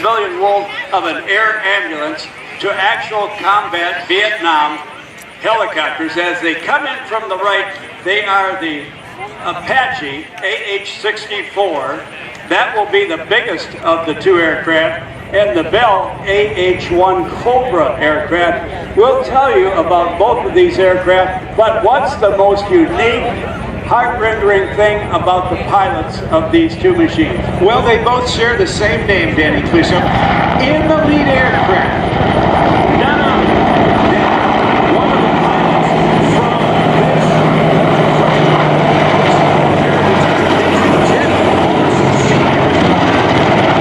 civilian world of an air ambulance to actual combat Vietnam helicopters. As they come in from the right, they are the Apache AH-64. That will be the biggest of the two aircraft, and the Bell AH-1 Cobra aircraft. We'll tell you about both of these aircraft, but what's the most unique, heart-rendering thing about the pilots of these two machines? Well, they both share the same name, Danny Clisholm. In the lead aircraft, none other than one of the pilots from this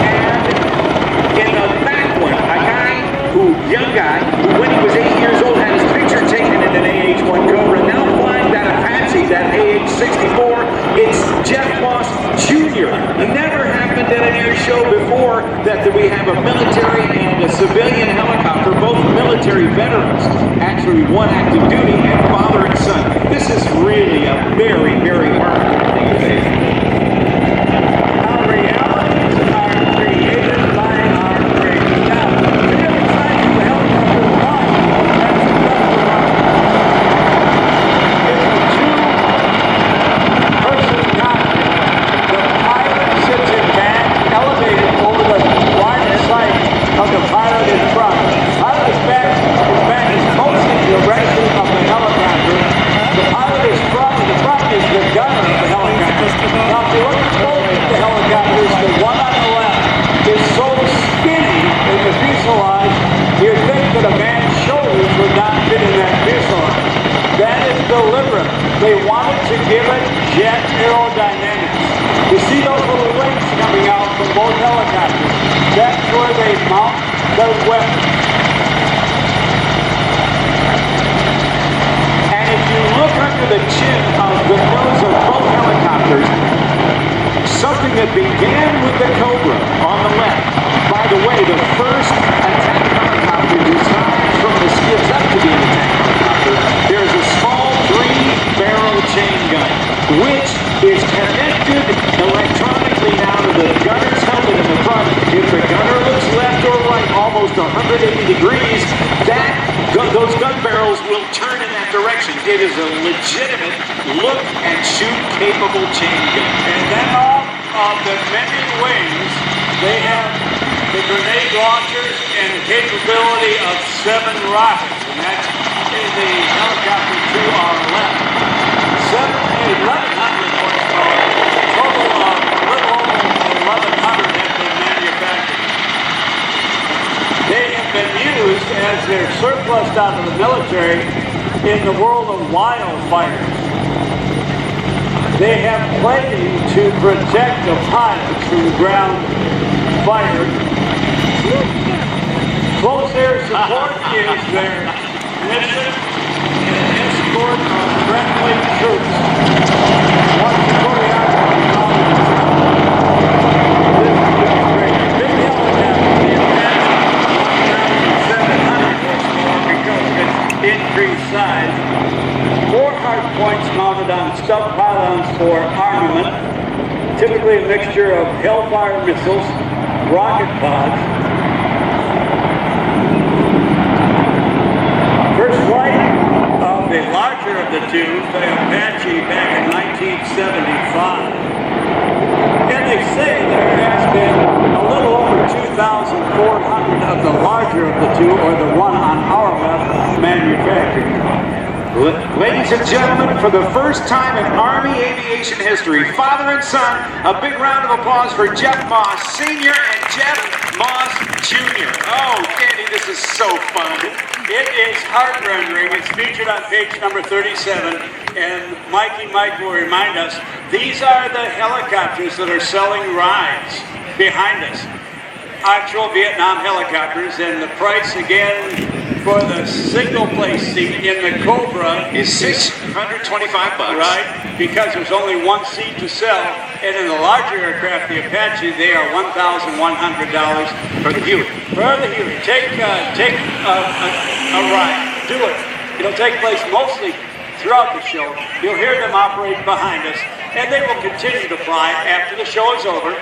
and in the back one, young guy, who when he was 8 years old had his picture taken in an AH-1 Cobra, now flying that Apache, that AH-64, it's Jeff Moss Jr. It never happened at an air show before that we have a military and a civilian helicopter, both military veterans, actually one active duty, and father and son. This is really a very, very heartwarming thing to say. Our realities are created by our brains. Now, the different sides of the helicopter fly. That's the best of our It's a two-person cockpit. The pilot sits in back, elevated over the wide sight of the pilot in front. Pilot's back is mostly the direction of the helicopter. The pilot is front, and the front is the gunner of the helicopter. Now, if you look closely at the helicopters, the one on the left is so skinny in the fuselage, you'd think that a man's shoulders would not fit in that fuselage. That is deliberate. They wanted to give it jet aerodynamics. You see those little wings coming out from both helicopters? That's where they mount their weapons. And if you look under the chin of the nose of both helicopters, something that began with the Cobra on the left. By the way, the first attack helicopter designed from the skids up to be an attack helicopter, there's a small 3-barrel chain gun, which is connected electronically now to the gunner's helmet in the front. If the gunner looks left or right almost 180 degrees, those gun barrels will turn in that direction. It is a legitimate look and shoot capable chain gun. And then off of the many wings, they have the grenade launchers and the capability of 7 rockets. And that's in the helicopter to our left. 1,100 horsepower, total of a little over 1,100 have been manufactured. They have been used as they're surplus out of the military in the world of wildfires. They have plating to protect the pilots from ground fire. Close air support is their mission and escort of friendly troops. Watch the choreography. This is great. Big helicopter, the Apache, 1,700 horsepower because of its increased size. 4 hard points mounted on stub pylons for armament, typically a mixture of Hellfire missiles, rocket pods. First flight of the larger of the two, the Apache, back in 1975. And they say there has been a little over 2,400 of the larger of the two, or the one on our left, manufactured. Ladies and gentlemen, for the first time in Army aviation history, father and son, a big round of applause for Jeff Moss Sr. and Jeff Moss Jr. Oh, Danny, this is so fun. It is heart-rendering. It's featured on page number 37, and Mike will remind us, these are the helicopters that are selling rides behind us. Actual Vietnam helicopters, and the price again for the single place seat in the Cobra is $625. Right, because there's only one seat to sell, and in the larger aircraft, the Apache, they are $1,100 For the Huey. For the Huey. Take a ride. Do it. It'll take place mostly throughout the show. You'll hear them operate behind us, and they will continue to fly after the show is over.